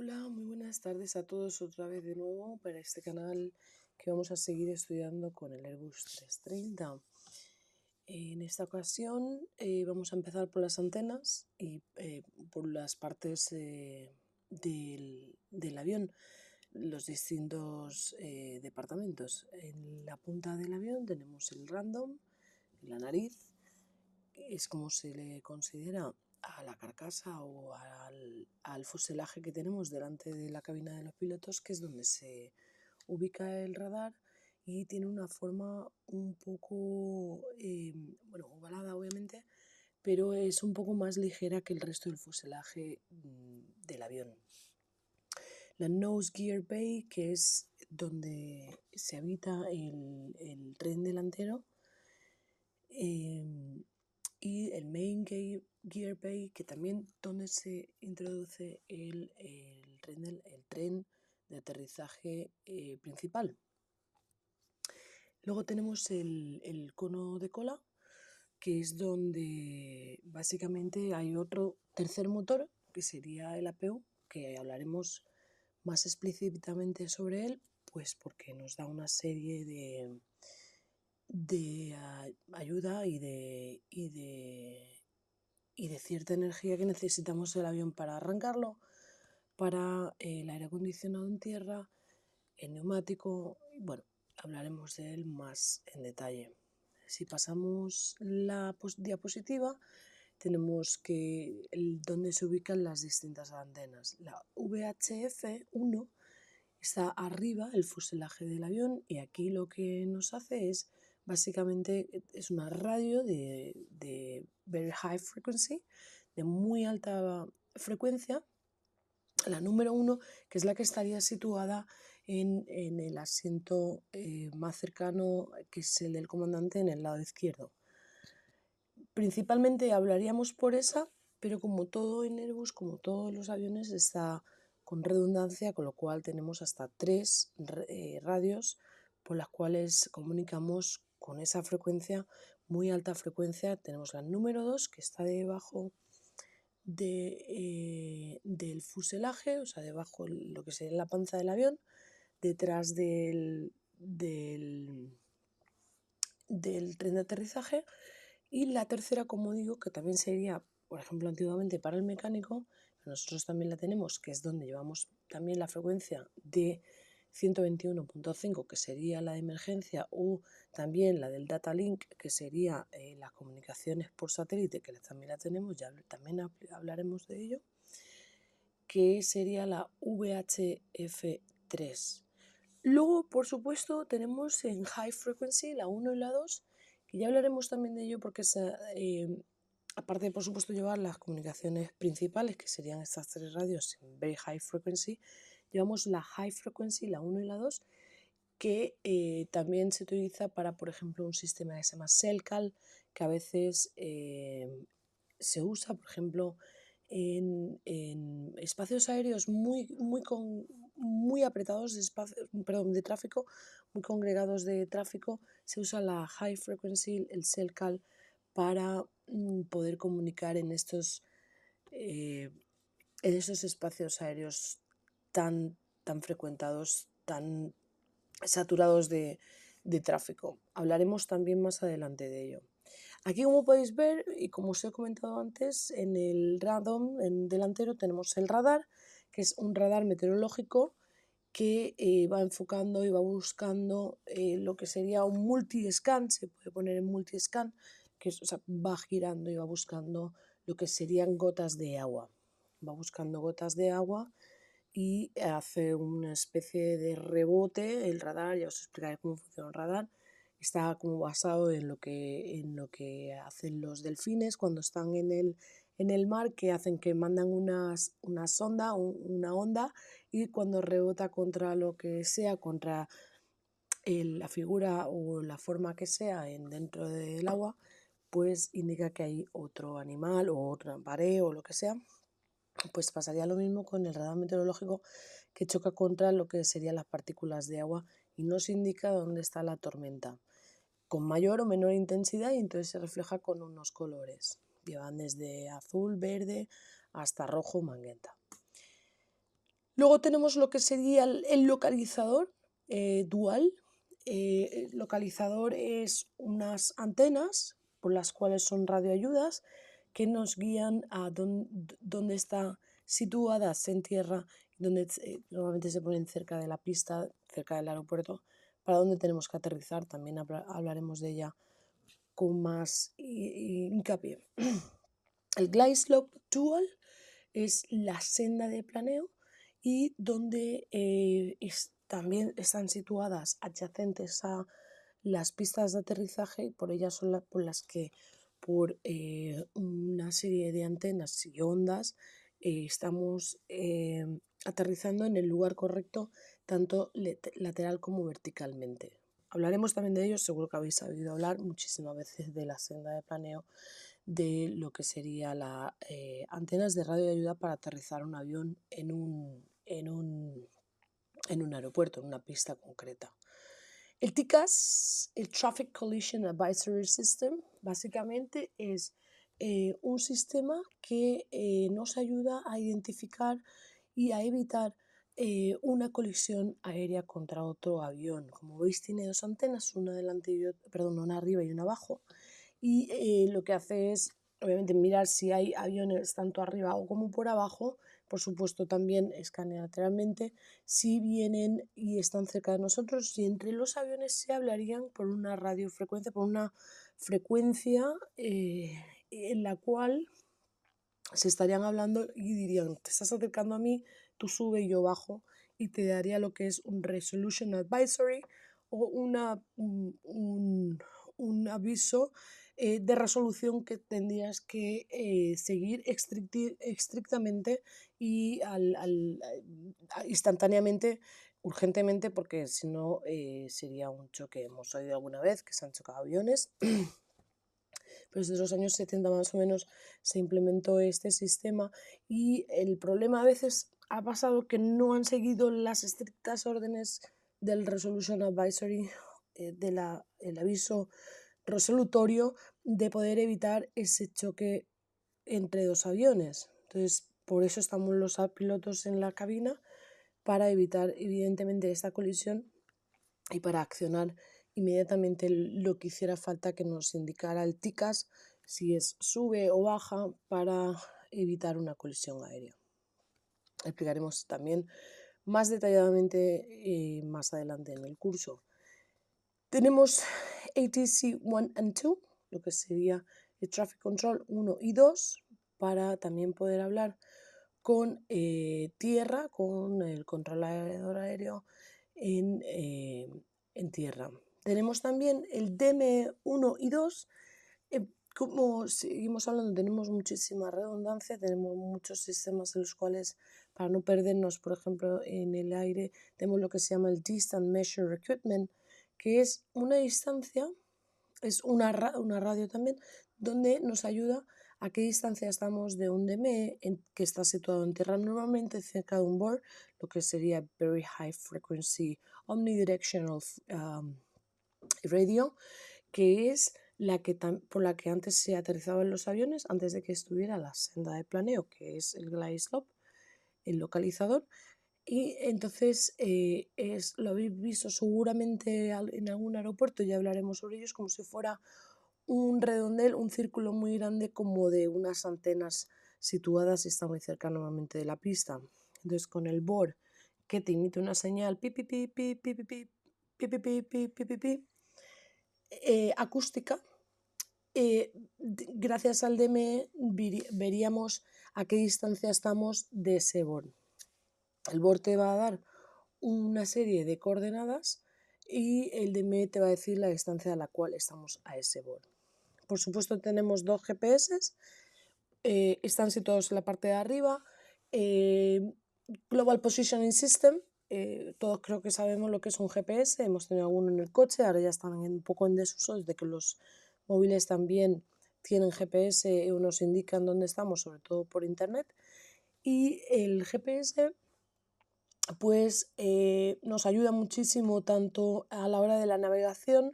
Hola, muy buenas tardes a todos otra vez de nuevo para este canal que vamos a seguir estudiando con el Airbus 330. En esta ocasión vamos a empezar por las antenas y por las partes del avión, los distintos departamentos. En la punta del avión tenemos el random, la nariz, es como se le considera a la carcasa o al fuselaje que tenemos delante de la cabina de los pilotos, que es donde se ubica el radar, y tiene una forma un poco, ovalada obviamente, pero es un poco más ligera que el resto del fuselaje del avión. La Nose Gear Bay, que es donde se habita el tren delantero, y el Main Gear Bay, que también donde se introduce el tren de aterrizaje principal. Luego tenemos el cono de cola, que es donde básicamente hay otro tercer motor, que sería el APU, que hablaremos más explícitamente sobre él, pues porque nos da una serie de ayuda y de cierta energía que necesitamos el avión para arrancarlo, para el aire acondicionado en tierra, el neumático. Bueno, hablaremos de él más en detalle. Si pasamos la diapositiva, tenemos que donde se ubican las distintas antenas. La VHF-1 está arriba, el fuselaje del avión, y aquí lo que nos hace es, básicamente, es una radio de very high frequency, de muy alta frecuencia, la número 1, que es la que estaría situada en el asiento más cercano, que es el del comandante, en el lado izquierdo. Principalmente hablaríamos por esa, pero como todo en Airbus, como todos los aviones, está con redundancia, con lo cual tenemos hasta 3 radios por las cuales comunicamos con esa frecuencia, muy alta frecuencia. Tenemos la número 2, que está debajo del fuselaje, o sea, debajo lo que sería la panza del avión, detrás del tren de aterrizaje. Y la tercera, como digo, que también sería, por ejemplo, antiguamente para el mecánico, nosotros también la tenemos, que es donde llevamos también la frecuencia de 121.5, que sería la de emergencia, o también la del data link, que sería las comunicaciones por satélite, que también la tenemos, ya también hablaremos de ello, que sería la VHF-3. Luego, por supuesto, tenemos en High Frequency la 1 y la 2, que ya hablaremos también de ello porque aparte de, por supuesto, llevar las comunicaciones principales, que serían estas 3 radios en Very High Frequency, llevamos la High Frequency, la 1 y la 2, que también se utiliza para, por ejemplo, un sistema que se llama Cellcal, que a veces se usa, por ejemplo, en espacios aéreos muy apretados de tráfico, muy congregados de tráfico. Se usa la high frequency, el Cellcal, para poder comunicar en estos espacios aéreos tan frecuentados, tan saturados de tráfico. Hablaremos también más adelante de ello. Aquí, como podéis ver, y como os he comentado antes, en el radom delantero tenemos el radar, que es un radar meteorológico que va enfocando y va buscando lo que sería un multi-scan, se puede poner en multi-scan, que es, o sea, va girando y va buscando lo que serían gotas de agua. Va buscando gotas de agua y hace una especie de rebote. El radar, ya os explicaré cómo funciona el radar, está como basado en lo que hacen los delfines cuando están en el mar, que hacen que mandan una onda, y cuando rebota contra lo que sea, contra la figura o la forma que sea dentro del agua, pues indica que hay otro animal o otra pared o lo que sea. Pues pasaría lo mismo con el radar meteorológico, que choca contra lo que serían las partículas de agua y nos indica dónde está la tormenta, con mayor o menor intensidad, y entonces se refleja con unos colores. Llevan desde azul, verde hasta rojo, magenta. Luego tenemos lo que sería el localizador dual. El localizador es unas antenas por las cuales son radioayudas que nos guían a dónde están situadas en tierra, donde normalmente se ponen cerca de la pista, cerca del aeropuerto, para dónde tenemos que aterrizar. También hablaremos de ella con más hincapié. El Glide Slope Dual es la senda de planeo y donde también están situadas adyacentes a las pistas de aterrizaje, y por ellas son por las que por una serie de antenas y ondas estamos aterrizando en el lugar correcto, tanto lateral como verticalmente. Hablaremos también de ello, seguro que habéis oído hablar muchísimas veces de la senda de planeo, de lo que sería las antenas de radio de ayuda para aterrizar un avión en un aeropuerto, en una pista concreta. El TCAS, el Traffic Collision Advisory System, básicamente es un sistema que nos ayuda a identificar y a evitar una colisión aérea contra otro avión. Como veis, tiene dos antenas, una arriba y una abajo, y lo que hace es, obviamente, mirar si hay aviones tanto arriba o como por abajo. Por supuesto, también escanea lateralmente si vienen y están cerca de nosotros, y entre los aviones se hablarían por una radiofrecuencia, por una frecuencia en la cual se estarían hablando y dirían: te estás acercando a mí, tú sube y yo bajo, y te daría lo que es un Resolution Advisory o un aviso de resolución que tendrías que seguir estrictamente y instantáneamente, urgentemente, porque si no sería un choque. Hemos oído alguna vez que se han chocado aviones, pero desde los años 70 más o menos se implementó este sistema, y el problema a veces ha pasado que no han seguido las estrictas órdenes del Resolution Advisory, el aviso resolutorio, de poder evitar ese choque entre dos aviones. Entonces, por eso estamos los pilotos en la cabina, para evitar evidentemente esta colisión y para accionar inmediatamente lo que hiciera falta que nos indicara el TICAS, si es sube o baja, para evitar una colisión aérea. Explicaremos también más detalladamente más adelante en el curso. Tenemos ATC 1 and 2, lo que sería el Traffic Control 1 y 2, para también poder hablar con tierra, con el controlador aéreo en tierra. Tenemos también el DM1 y 2. Como seguimos hablando, tenemos muchísima redundancia, tenemos muchos sistemas en los cuales, para no perdernos, por ejemplo, en el aire, tenemos lo que se llama el Distant Measure Equipment, que es una distancia, es una radio también, donde nos ayuda a qué distancia estamos de un DME que está situado en tierra, normalmente cerca de un BOR, lo que sería Very High Frequency Omnidirectional Radio, que es por la que antes se aterrizaban los aviones, antes de que estuviera la senda de planeo, que es el Glide Slope, el localizador. Y entonces lo habéis visto seguramente en algún aeropuerto, ya hablaremos sobre ellos, como si fuera un redondel, un círculo muy grande, como de unas antenas situadas, y está muy cerca normalmente de la pista. Entonces, con el BOR, que te emite una señal acústica, gracias al DME veríamos a qué distancia estamos de ese BOR. El BOR te va a dar una serie de coordenadas y el DME te va a decir la distancia a la cual estamos a ese BOR. Por supuesto, tenemos dos GPS, están situados en la parte de arriba. Global Positioning System, todos creo que sabemos lo que es un GPS, hemos tenido alguno en el coche, ahora ya están un poco en desuso, desde que los móviles también tienen GPS y nos indican dónde estamos, sobre todo por internet. Y el GPS pues nos ayuda muchísimo tanto a la hora de la navegación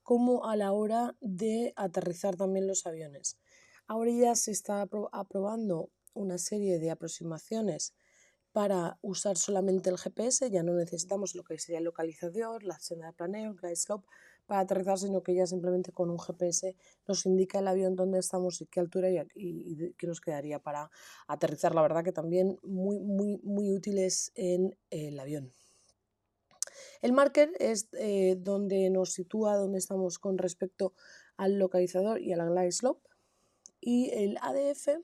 como a la hora de aterrizar también los aviones. Ahora ya se está aprobando una serie de aproximaciones para usar solamente el GPS, ya no necesitamos lo que sería el localizador, la senda de planeo, el glide slope para aterrizar, sino que ya simplemente con un GPS nos indica el avión dónde estamos y qué altura y qué nos quedaría para aterrizar. La verdad que también muy útiles en el avión. El marker es donde nos sitúa dónde estamos con respecto al localizador y a la glide slope. Y el ADF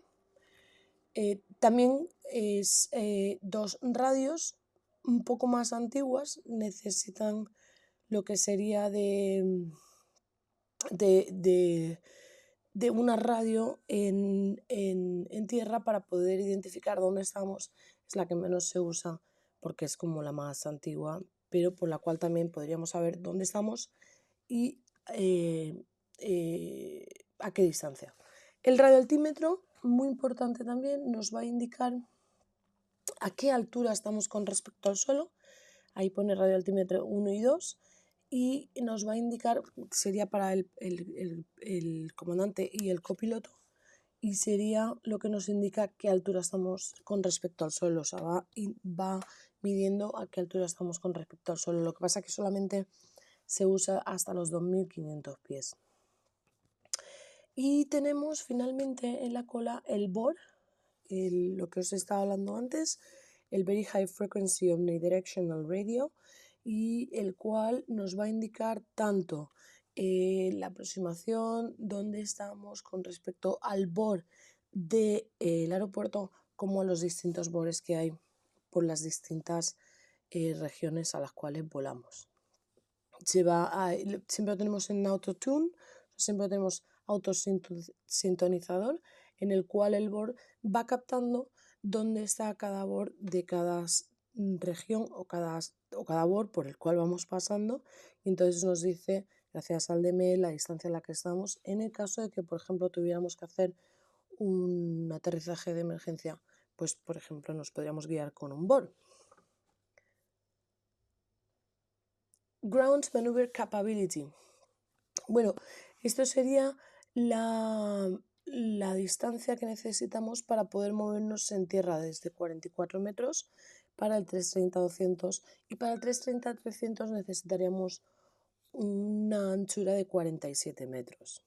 también es dos radios un poco más antiguas, necesitan lo que sería de una radio en tierra para poder identificar dónde estamos. Es la que menos se usa porque es como la más antigua, pero por la cual también podríamos saber dónde estamos y a qué distancia. El radioaltímetro, muy importante también, nos va a indicar a qué altura estamos con respecto al suelo. Ahí pone radioaltímetro 1 y 2 y nos va a indicar, sería para el comandante y el copiloto, y sería lo que nos indica qué altura estamos con respecto al suelo. O sea, va midiendo a qué altura estamos con respecto al suelo. Lo que pasa es que solamente se usa hasta los 2500 pies. Y tenemos finalmente en la cola el BOR, lo que os estaba hablando antes, el Very High Frequency Omnidirectional Radio, y el cual nos va a indicar tanto la aproximación, dónde estamos con respecto al BOR del aeropuerto, como a los distintos BORs que hay por las distintas regiones a las cuales volamos. Siempre lo tenemos en autotune, siempre tenemos autosintonizador, en el cual el BOR va captando dónde está cada BOR de cada región o cada BOR por el cual vamos pasando, y entonces nos dice, gracias al DME, la distancia en la que estamos, en el caso de que, por ejemplo, tuviéramos que hacer un aterrizaje de emergencia, pues, por ejemplo, nos podríamos guiar con un BOR. Ground Maneuver Capability. Bueno, esto sería la distancia que necesitamos para poder movernos en tierra desde 44 metros para el 330-200, y para el 330-300 necesitaríamos una anchura de 47 metros.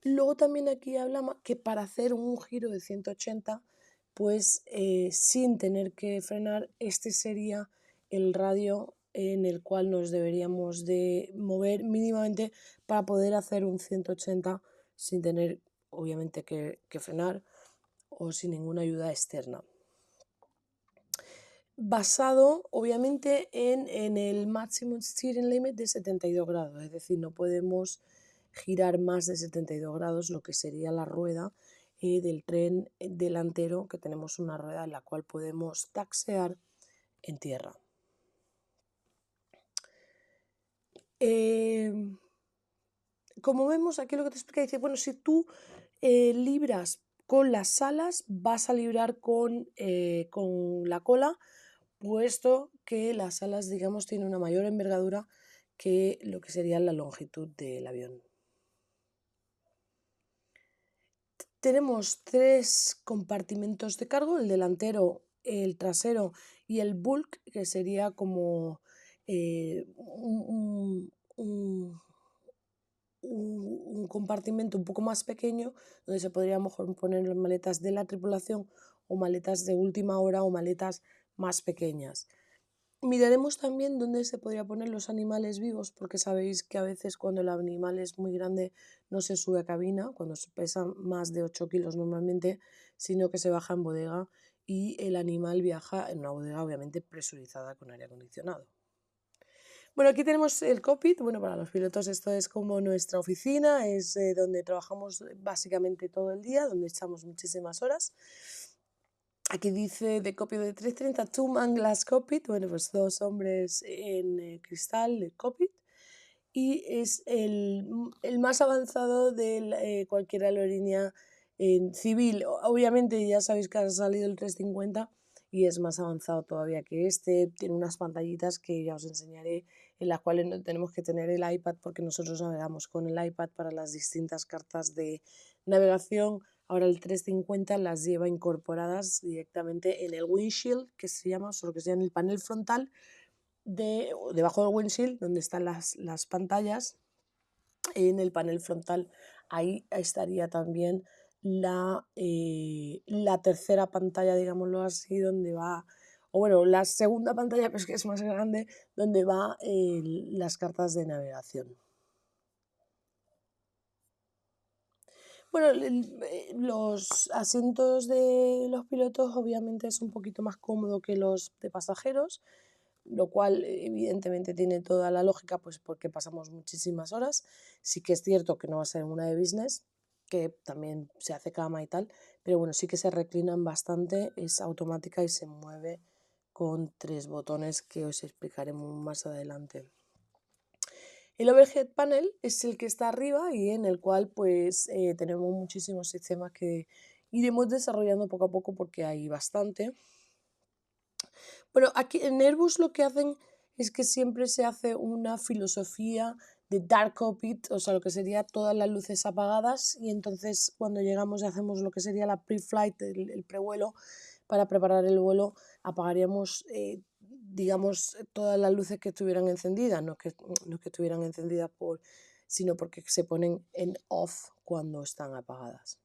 Luego también aquí hablamos que para hacer un giro de 180, pues sin tener que frenar, este sería el radio en el cual nos deberíamos de mover mínimamente para poder hacer un 180 sin tener obviamente que frenar o sin ninguna ayuda externa. Basado obviamente en el Maximum Steering Limit de 72 grados, es decir, no podemos girar más de 72 grados, lo que sería la rueda del tren delantero, que tenemos una rueda en la cual podemos taxiar en tierra. Como vemos aquí lo que te explica, dice, bueno, si tú libras con las alas, vas a librar con la cola, puesto que las alas, digamos, tienen una mayor envergadura que lo que sería la longitud del avión. Tenemos tres compartimentos de cargo, el delantero, el trasero y el bulk, que sería como un compartimento un poco más pequeño, donde se podría a lo mejor poner las maletas de la tripulación o maletas de última hora o maletas más pequeñas. Miraremos también dónde se podría poner los animales vivos, porque sabéis que a veces cuando el animal es muy grande no se sube a cabina, cuando se pesa más de 8 kilos normalmente, sino que se baja en bodega y el animal viaja en una bodega obviamente presurizada con aire acondicionado. Bueno, aquí tenemos el cockpit. Bueno, para los pilotos esto es como nuestra oficina, es donde trabajamos básicamente todo el día, donde echamos muchísimas horas. Aquí dice de cockpit de 330, two-man glass cockpit, bueno, pues dos hombres en cristal de cockpit, y es el más avanzado de cualquier aerolínea civil. Obviamente ya sabéis que ha salido el 350 y es más avanzado todavía que este, tiene unas pantallitas que ya os enseñaré, en las cuales no tenemos que tener el iPad porque nosotros navegamos con el iPad para las distintas cartas de navegación. ahora el 350 las lleva incorporadas directamente en el windshield, que se llama, o lo que sea, en el panel frontal, debajo del windshield, donde están las pantallas, en el panel frontal, ahí estaría también la tercera pantalla, digámoslo así, donde va, o bueno, la segunda pantalla, pero es que es más grande, donde va las cartas de navegación. Bueno, los asientos de los pilotos obviamente es un poquito más cómodo que los de pasajeros, lo cual evidentemente tiene toda la lógica, pues porque pasamos muchísimas horas. Sí que es cierto que no va a ser una de business, que también se hace cama y tal, pero bueno, sí que se reclinan bastante, es automática y se mueve con 3 botones que os explicaré más adelante. El overhead panel es el que está arriba y en el cual pues tenemos muchísimos sistemas que iremos desarrollando poco a poco porque hay bastante. Bueno, aquí en Airbus lo que hacen es que siempre se hace una filosofía de dark cockpit, o sea, lo que sería todas las luces apagadas, y entonces cuando llegamos y hacemos lo que sería la pre-flight, el prevuelo, para preparar el vuelo, apagaríamos, digamos, todas las luces que estuvieran encendidas, no que estuvieran encendidas sino porque se ponen en off cuando están apagadas.